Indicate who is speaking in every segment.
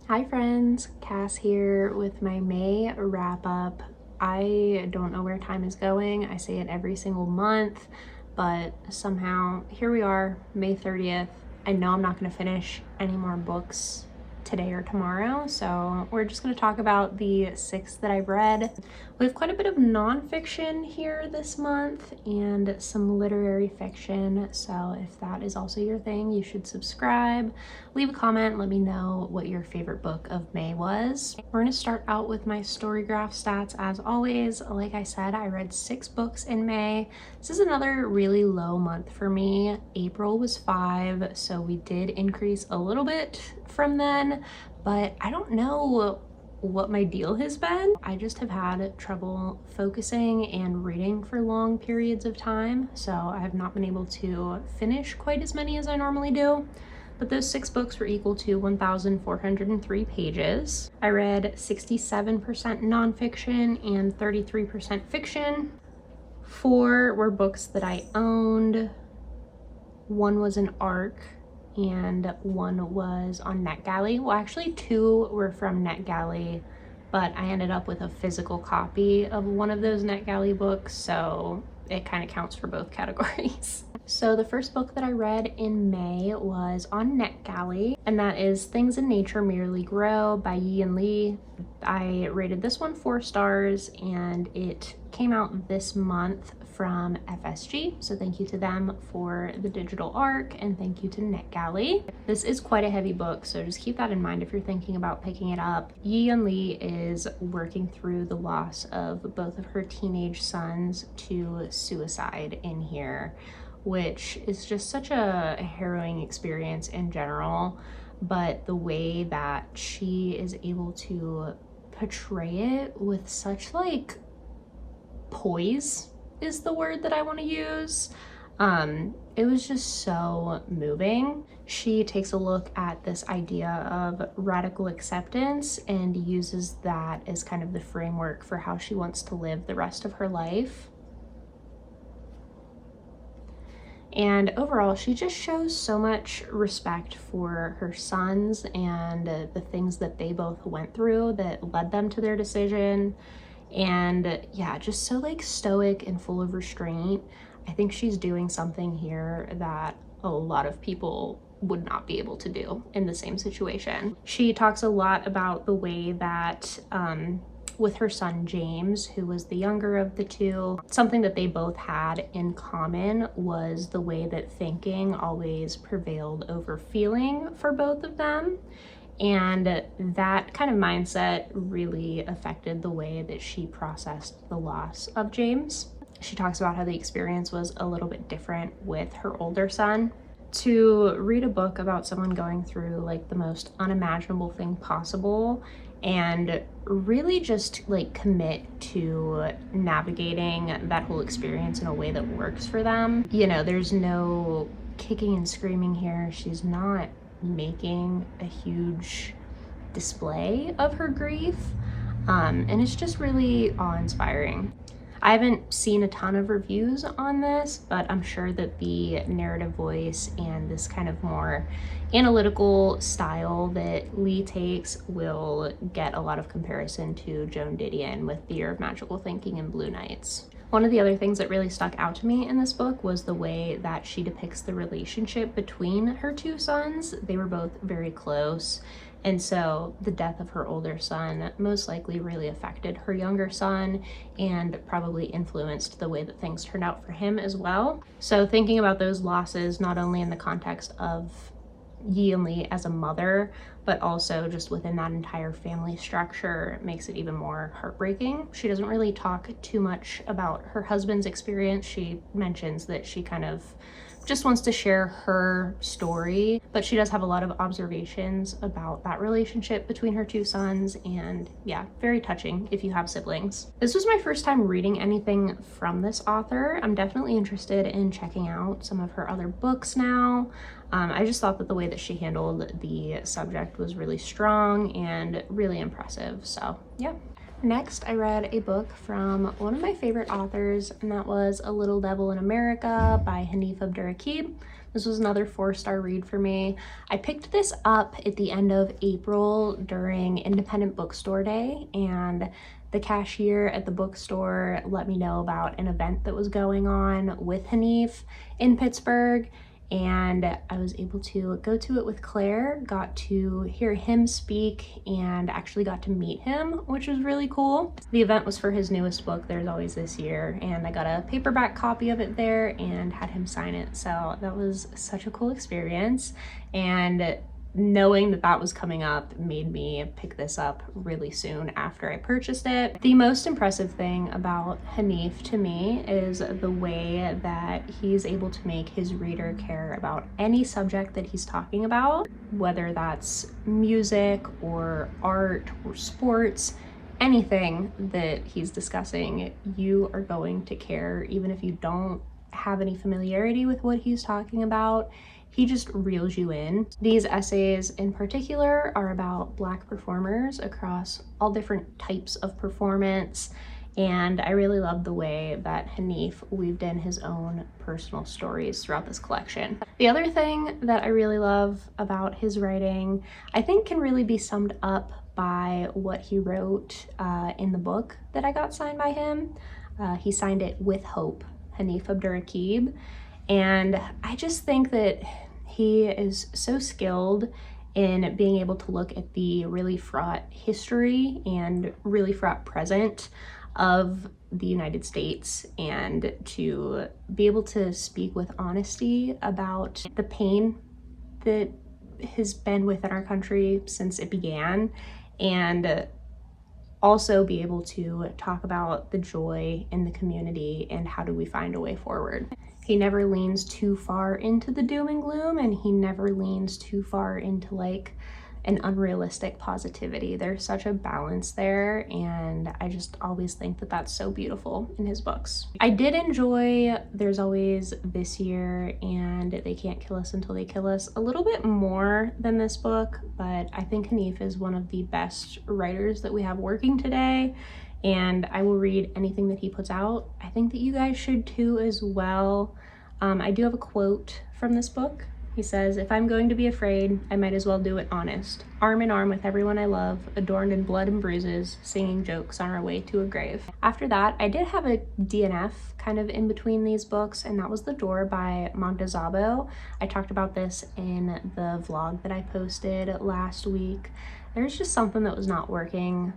Speaker 1: Hi friends, Cass here with my May wrap up. I don't know where time is going. I say it every single month, but somehow here we are, May 30th. I know I'm not going to finish any more books today or tomorrow, so we're just going to talk about the 6 that I've read. We have quite a bit of nonfiction here this month and some literary fiction, so if that is also your thing, you should subscribe, leave a comment, let me know what your favorite book of May was. We're going to start out with my Storygraph stats as always. Like I said, I read 6 books in May. This is another really low month for me. April was 5, so we did increase a little bit from then, but I don't know what my deal has been. I just have had trouble focusing and reading for long periods of time, so I have not been able to finish quite as many as I normally do. But those 6 books were equal to 1,403 pages. I read 67% nonfiction and 33% fiction. 4 were books that I owned. 1 was an ARC, and 1 was on NetGalley. Well, actually 2 were from NetGalley, but I ended up with a physical copy of one of those NetGalley books, so it kind of counts for both categories. So the first book that I read in May was on NetGalley, and that is Things in Nature Merely Grow by Yiyun. I rated this one 4 stars, and it came out this month from FSG, so thank you to them for the digital ARC, and thank you to NetGalley. This is quite a heavy book, so just keep that in mind if you're thinking about picking it up. Yiyun is working through the loss of both of her teenage sons to suicide in here, which is just such a harrowing experience in general, but the way that she is able to portray it with such like poise is the word that I want to use. It was just so moving. She takes a look at this idea of radical acceptance and uses that as kind of the framework for how she wants to live the rest of her life. And overall, she just shows so much respect for her sons and the things that they both went through that led them to their decision. And yeah, just so like stoic and full of restraint. I think she's doing something here that a lot of people would not be able to do in the same situation. She talks a lot about the way that with her son James, who was the younger of the two, something that they both had in common was the way that thinking always prevailed over feeling for both of them. And that kind of mindset really affected the way that she processed the loss of James. She talks about how the experience was a little bit different with her older son. To read a book about someone going through like the most unimaginable thing possible and really just like commit to navigating that whole experience in a way that works for them. You know, there's no kicking and screaming here. She's not making a huge display of her grief, and it's just really awe-inspiring. I haven't seen a ton of reviews on this, but I'm sure that the narrative voice and this kind of more analytical style that Lee takes will get a lot of comparison to Joan Didion with The Year of Magical Thinking and Blue Nights. One of the other things that really stuck out to me in this book was the way that she depicts the relationship between her 2 sons. They were both very close, and so the death of her older son most likely really affected her younger son and probably influenced the way that things turned out for him as well. So thinking about those losses, not only in the context of Yiyun as a mother, but also just within that entire family structure, makes it even more heartbreaking. She doesn't really talk too much about her husband's experience. She mentions that she kind of just wants to share her story, but she does have a lot of observations about that relationship between her 2 sons, and yeah, very touching if you have siblings. This was my first time reading anything from this author. I'm definitely interested in checking out some of her other books now. I just thought that the way that she handled the subject was really strong and really impressive, so yeah. Next, I read a book from one of my favorite authors, and that was A Little Devil in America by Hanif Abdurraqib. This was another 4-star read for me. I picked this up at the end of April during Independent Bookstore Day, and the cashier at the bookstore let me know about an event that was going on with Hanif in Pittsburgh, and I was able to go to it with Claire, got to hear him speak, and actually got to meet him, which was really cool. The event was for his newest book, There's Always This Year, and I got a paperback copy of it there and had him sign it, so that was such a cool experience, and knowing that that was coming up made me pick this up really soon after I purchased it. The most impressive thing about Hanif to me is the way that he's able to make his reader care about any subject that he's talking about, whether that's music or art or sports. Anything that he's discussing, you are going to care, even if you don't have any familiarity with what he's talking about. He just reels you in. These essays in particular are about Black performers across all different types of performance, and I really love the way that Hanif weaved in his own personal stories throughout this collection. The other thing that I really love about his writing, I think can really be summed up by what he wrote in the book that I got signed by him. He signed it With Hope, Hanif Abdurraqib, and I just think that he is so skilled in being able to look at the really fraught history and really fraught present of the United States, and to be able to speak with honesty about the pain that has been within our country since it began, and also be able to talk about the joy in the community and how do we find a way forward. He never leans too far into the doom and gloom, and he never leans too far into like an unrealistic positivity. There's such a balance there, and I just always think that that's so beautiful in his books. I did enjoy There's Always This Year and They Can't Kill Us Until They Kill Us a little bit more than this book, but I think Hanif is one of the best writers that we have working today, and I will read anything that he puts out. I think that you guys should too as well. I do have a quote from this book. He says, "If I'm going to be afraid, I might as well do it honest. Arm in arm with everyone I love, adorned in blood and bruises, singing jokes on our way to a grave." After that, I did have a DNF kind of in between these books, and that was The Door by Magda Szabo. I talked about this in the vlog that I posted last week. There's just something that was not working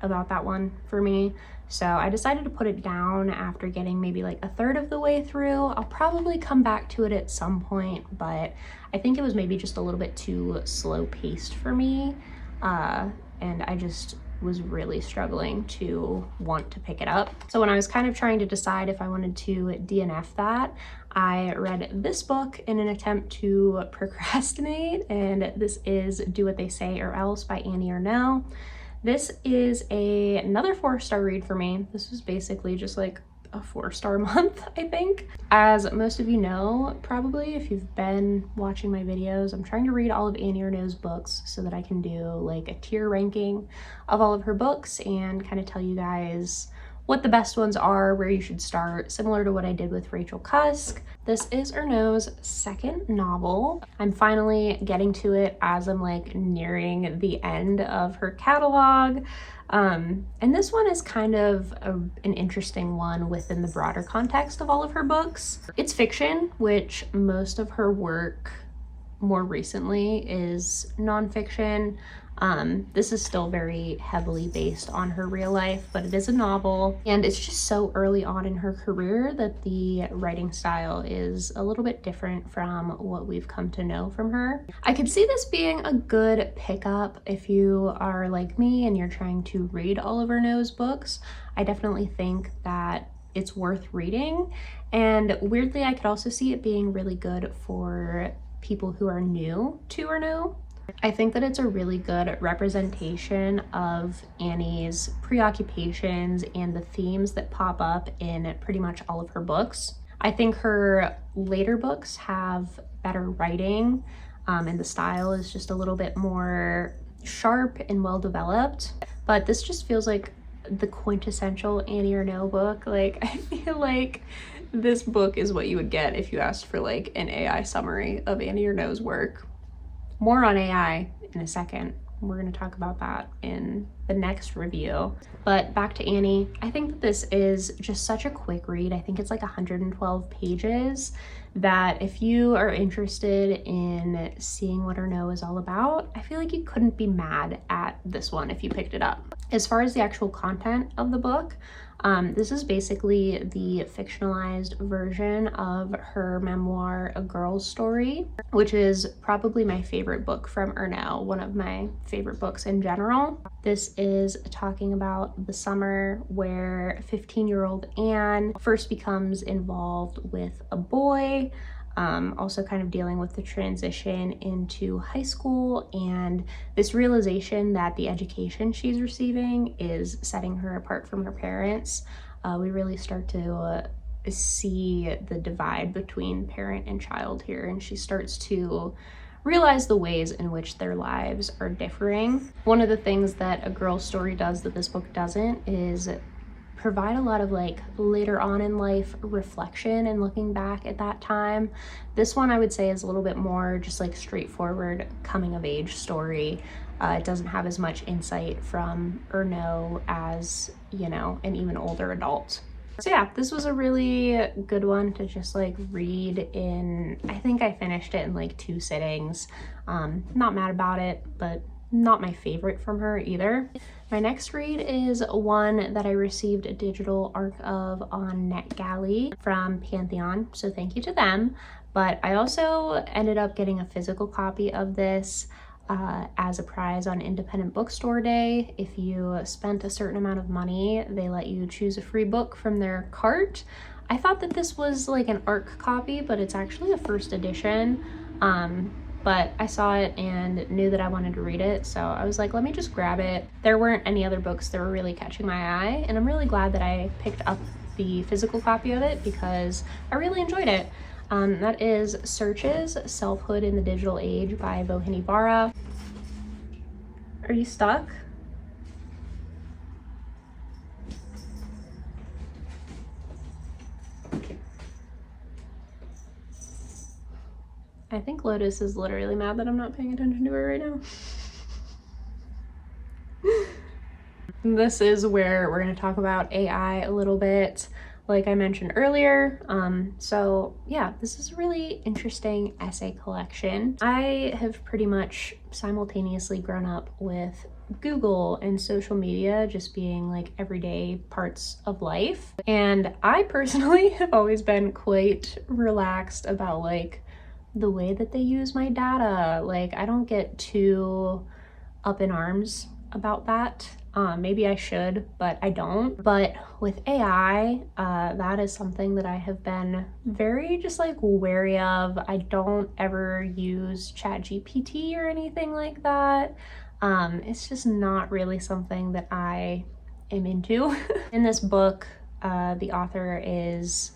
Speaker 1: about that one for me, so I decided to put it down after getting maybe like a third of the way through. I'll probably come back to it at some point, but I think it was maybe just a little bit too slow paced for me, and I just was really struggling to want to pick it up. So when I was kind of trying to decide if I wanted to DNF that, I read this book in an attempt to procrastinate, and this is Do What They Say or Else by Ernaux. This is another 4-star read for me. This was basically just like a 4-star month, I think. As most of you know, probably if you've been watching my videos, I'm trying to read all of Ernaux's books so that I can do like a tier ranking of all of her books and kind of tell you guys what the best ones are, where you should start, similar to what I did with Rachel Cusk. This is Ernaux's second novel. I'm finally getting to it as I'm like nearing the end of her catalog. And this one is kind of an interesting one within the broader context of all of her books. It's fiction, which most of her work more recently is nonfiction. This is still very heavily based on her real life, but it is a novel, and it's just so early on in her career that the writing style is a little bit different from what we've come to know from her. I could see this being a good pickup if you are like me and you're trying to read all of Ernaux's books. I definitely think that it's worth reading, and weirdly I could also see it being really good for people who are new to Ernaux. I think that it's a really good representation of Annie's preoccupations and the themes that pop up in pretty much all of her books. I think her later books have better writing, and the style is just a little bit more sharp and well developed, but this just feels like the quintessential Annie Ernaux book. Like, I feel like this book is what you would get if you asked for like an AI summary of Annie Ernaux's work. More on AI in a second. We're going to talk about that in the next review. But back to Annie, I think that this is just such a quick read. I think it's like 112 pages, that if you are interested in seeing what Ernaux is all about, I feel like you couldn't be mad at this one if you picked it up. As far as the actual content of the book, this is basically the fictionalized version of her memoir, A Girl's Story, which is probably my favorite book from Ernaux, one of my favorite books in general. This is talking about the summer where 15-year-old Anne first becomes involved with a boy, also kind of dealing with the transition into high school and this realization that the education she's receiving is setting her apart from her parents. We really start to see the divide between parent and child here, and she starts to realize the ways in which their lives are differing. One of the things that A Girl's Story does that this book doesn't is provide a lot of like later on in life reflection and looking back at that time. This one I would say is a little bit more just like straightforward coming of age story. It doesn't have as much insight from Ernaux as, you know, an even older adult. So yeah, this was a really good one to just like read in, I think I finished it in like 2 sittings. Not mad about it, but not my favorite from her either. My next read is one that I received a digital ARC of on NetGalley from Pantheon, so thank you to them. But I also ended up getting a physical copy of this as a prize on Independent Bookstore Day. If you spent a certain amount of money, they let you choose a free book from their cart. I thought that this was like an ARC copy, but it's actually a first edition. But I saw it and knew that I wanted to read it, so I was like, let me just grab it. There weren't any other books that were really catching my eye, and I'm really glad that I picked up the physical copy of it because I really enjoyed it. That is Searches, Selfhood in the Digital Age by Vauhini Vara. Are you stuck? I think Lotus is literally mad that I'm not paying attention to her right now. This is where we're going to talk about AI a little bit, like I mentioned earlier. So yeah, this is a really interesting essay collection. I have pretty much simultaneously grown up with Google and social media just being like everyday parts of life. And I personally have always been quite relaxed about like the way that they use my data. Like, I don't get too up in arms about that. Maybe I should, but I don't. But with AI, that is something that I have been very just like wary of. I don't ever use ChatGPT or anything like that. It's just not really something that I am into. In this book, the author is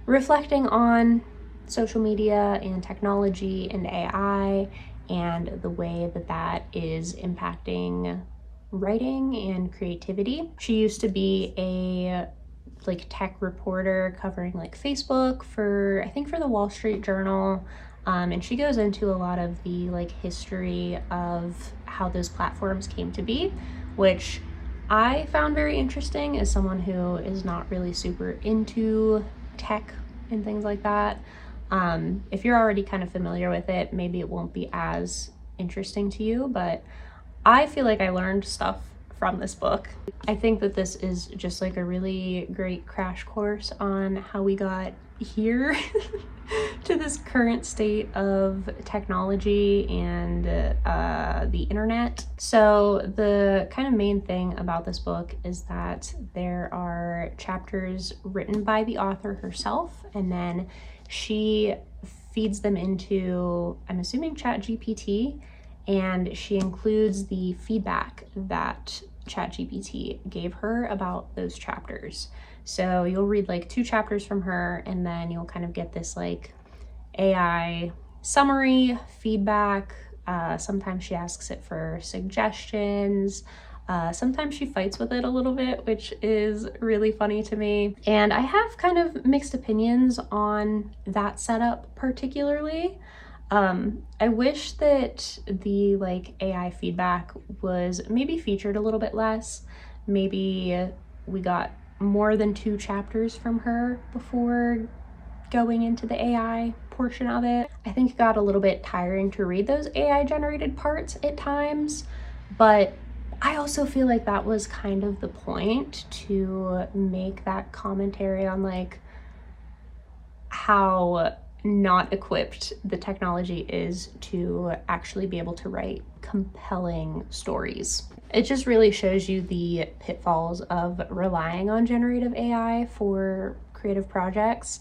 Speaker 1: reflecting on social media and technology and AI and the way that that is impacting writing and creativity. She used to be a like tech reporter covering like Facebook for, I think, for the Wall Street Journal. And she goes into a lot of the like history of how those platforms came to be, which I found very interesting as someone who is not really super into tech and things like that. If you're already kind of familiar with it, maybe it won't be as interesting to you, but I feel like I learned stuff from this book. I think that this is just like a really great crash course on how we got here to this current state of technology and the internet. So the kind of main thing about this book is that there are chapters written by the author herself, and then she feeds them into, I'm assuming, ChatGPT, and she includes the feedback that ChatGPT gave her about those chapters. So you'll read like 2 chapters from her, and then you'll kind of get this like AI summary, feedback. Sometimes she asks it for suggestions. Sometimes she fights with it a little bit, which is really funny to me. And I have kind of mixed opinions on that setup particularly. I wish that the like AI feedback was maybe featured a little bit less. Maybe we got more than 2 chapters from her before going into the AI portion of it. I think it got a little bit tiring to read those AI generated parts at times, but I also feel like that was kind of the point, to make that commentary on like how not equipped the technology is to actually be able to write compelling stories. It just really shows you the pitfalls of relying on generative AI for creative projects,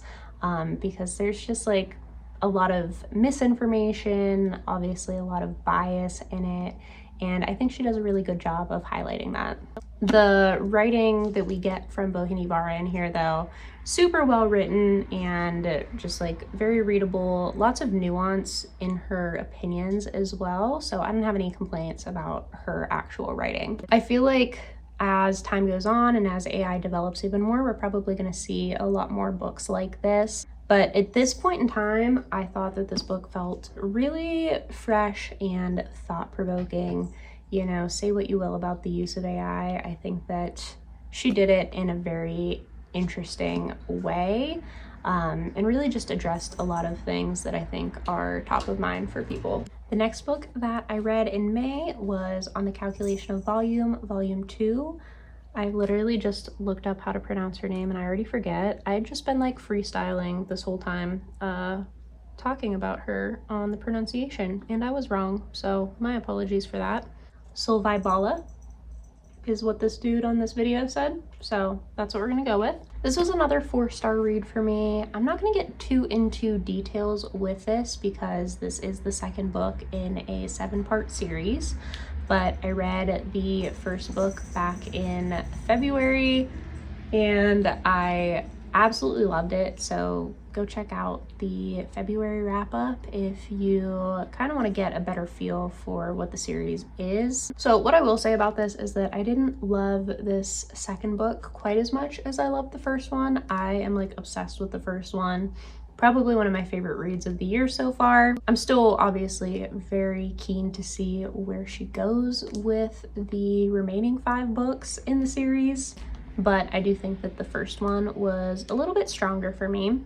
Speaker 1: because there's just like a lot of misinformation, obviously a lot of bias in it, and I think she does a really good job of highlighting that. The writing that we get from Vauhini Vara in here though, super well written and just like very readable, lots of nuance in her opinions as well, so I don't have any complaints about her actual writing. I feel like as time goes on and as AI develops even more, we're probably going to see a lot more books like this. But at this point in time, I thought that this book felt really fresh and thought-provoking. You know, say what you will about the use of AI, I think that she did it in a very interesting way, and really just addressed a lot of things that I think are top of mind for people. The next book that I read in May was On the Calculation of Volume, Volume 2. I literally just looked up how to pronounce her name and I already forget. I had just been like freestyling this whole time, talking about her on the pronunciation, and I was wrong, so my apologies for that. Solvej balle is what this dude on this video said, so that's what we're gonna go with. This was another 4-star read for me. I'm not gonna get too into details with this because this is the second book in a 7-part series, but I read the first book back in February and I absolutely loved it, so go check out the February wrap-up if you kind of want to get a better feel for what the series is. So what I will say about this is that I didn't love this second book quite as much as I loved the first one. I am like obsessed with the first one. Probably one of my favorite reads of the year so far. I'm still obviously very keen to see where she goes with the remaining 5 books in the series, but I do think that the first one was a little bit stronger for me.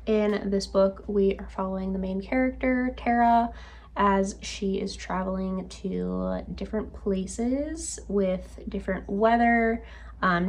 Speaker 1: In this book, we are following the main character, Tara, as she is traveling to different places with different weather,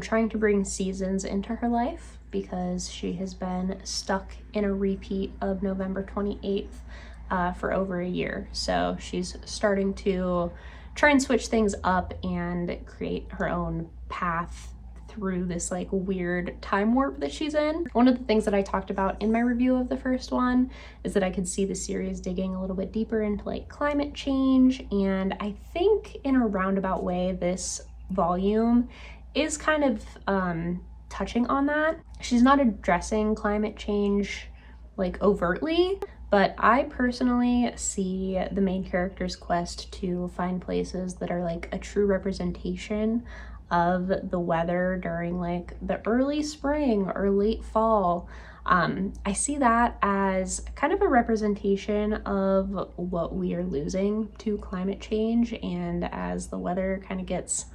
Speaker 1: trying to bring seasons into her life because she has been stuck in a repeat of November 28th for over a year. So she's starting to try and switch things up and create her own path through this like weird time warp that she's in. One of the things that I talked about in my review of the first one is that I could see the series digging a little bit deeper into like climate change, and I think in a roundabout way this volume is kind of touching on that. She's not addressing climate change like overtly, but I personally see the main character's quest to find places that are like a true representation of the weather during like the early spring or late fall. I see that as kind of a representation of what we are losing to climate change, and as the weather kind of gets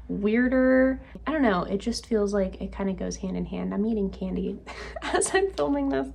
Speaker 1: weirder, I don't know, it just feels like it kind of goes hand in hand. I'm eating candy as I'm filming this.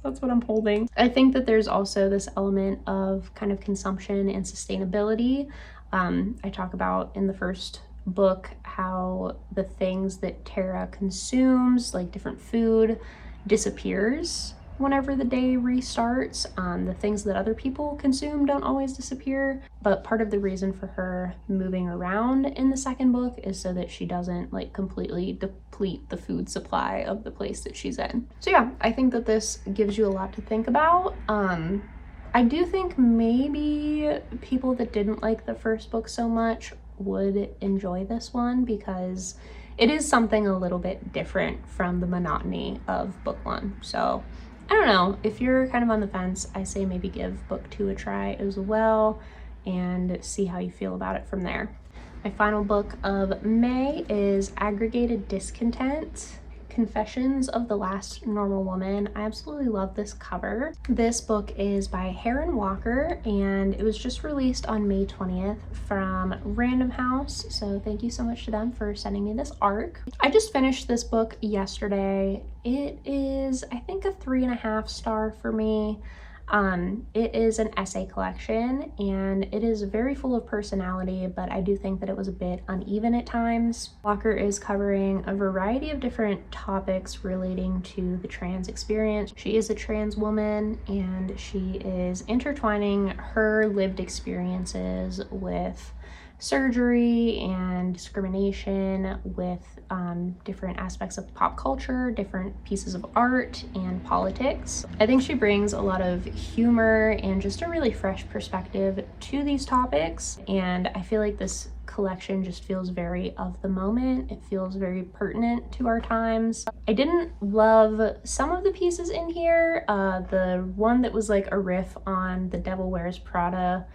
Speaker 1: That's what I'm holding. I think that there's also this element of kind of consumption and sustainability. I talk about in the first book how the things that Tara consumes, like different food, disappears whenever the day restarts. The things that other people consume don't always disappear, but part of the reason for her moving around in the second book is so that she doesn't like completely deplete the food supply of the place that she's in. So yeah, I think that this gives you a lot to think about. I do think maybe people that didn't like the first book so much would enjoy this one because it is something a little bit different from the monotony of book 1. So I don't know, if you're kind of on the fence, I say maybe give book 2 a try as well and see how you feel about it from there. My final book of May is Aggregated Discontent, Confessions of the Last Normal Woman. I absolutely love this cover. This book is by Harron and it was just released on May 20th from Random House. So thank you so much to them for sending me this ARC. I just finished this book yesterday. It is, I think, a 3.5 star for me. It is an essay collection and it is very full of personality, but I do think that it was a bit uneven at times. Walker is covering a variety of different topics relating to the trans experience. She is a trans woman and she is intertwining her lived experiences with surgery and discrimination with different aspects of pop culture, different pieces of art, and politics. I think she brings a lot of humor and just a really fresh perspective to these topics, and I feel like this collection just feels very of the moment. It feels very pertinent to our times. I didn't love some of the pieces in here. The one that was like a riff on The Devil Wears Prada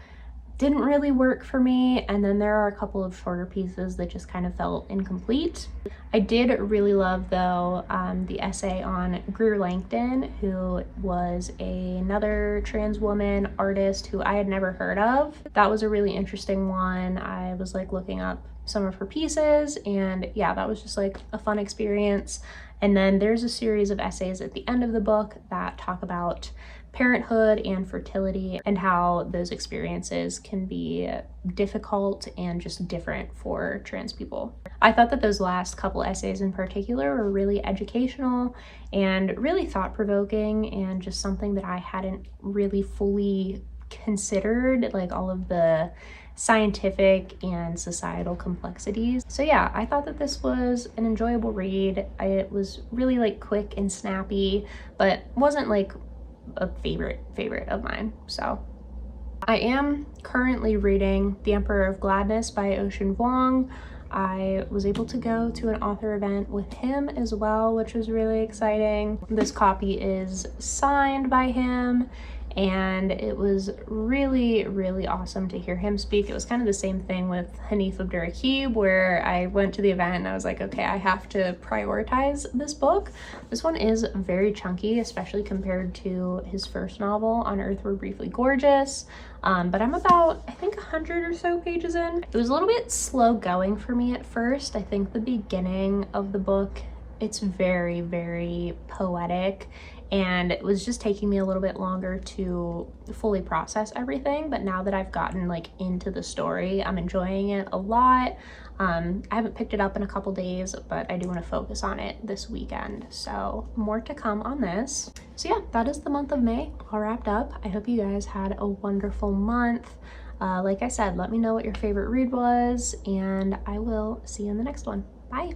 Speaker 1: didn't really work for me, and then there are a couple of shorter pieces that just kind of felt incomplete. I did really love, though, the essay on Greer Langton, who was another trans woman artist who I had never heard of. That was a really interesting one. I was like looking up some of her pieces, and yeah, that was just like a fun experience. And then there's a series of essays at the end of the book that talk about parenthood and fertility and how those experiences can be difficult and just different for trans people. I thought that those last couple essays in particular were really educational and really thought-provoking, and just something that I hadn't really fully considered, like all of the scientific and societal complexities. So yeah, I thought that this was an enjoyable read. It was really like quick and snappy, but wasn't like a favorite of mine. So I am currently reading The Emperor of Gladness by Vuong. I was able to go to an author event with him as well, which was really exciting. This copy is signed by him, and it was really, really awesome to hear him speak. It was kind of the same thing with Hanif, abdurraqib, where I went to the event and I was like, okay, I have to prioritize this book. This one is very chunky, especially compared to his first novel, On Earth We're Briefly Gorgeous. But I'm about, I think, 100 or so pages in. It was a little bit slow going for me at first. I think the beginning of the book, it's very, very poetic, and it was just taking me a little bit longer to fully process everything. But now that I've gotten like into the story, I'm enjoying it a lot. I haven't picked it up in a couple days, but I do want to focus on it this weekend. So more to come on this. So yeah, that is the month of May all wrapped up. I hope you guys had a wonderful month. Like I said, let me know what your favorite read was, and I will see you in the next one. Bye.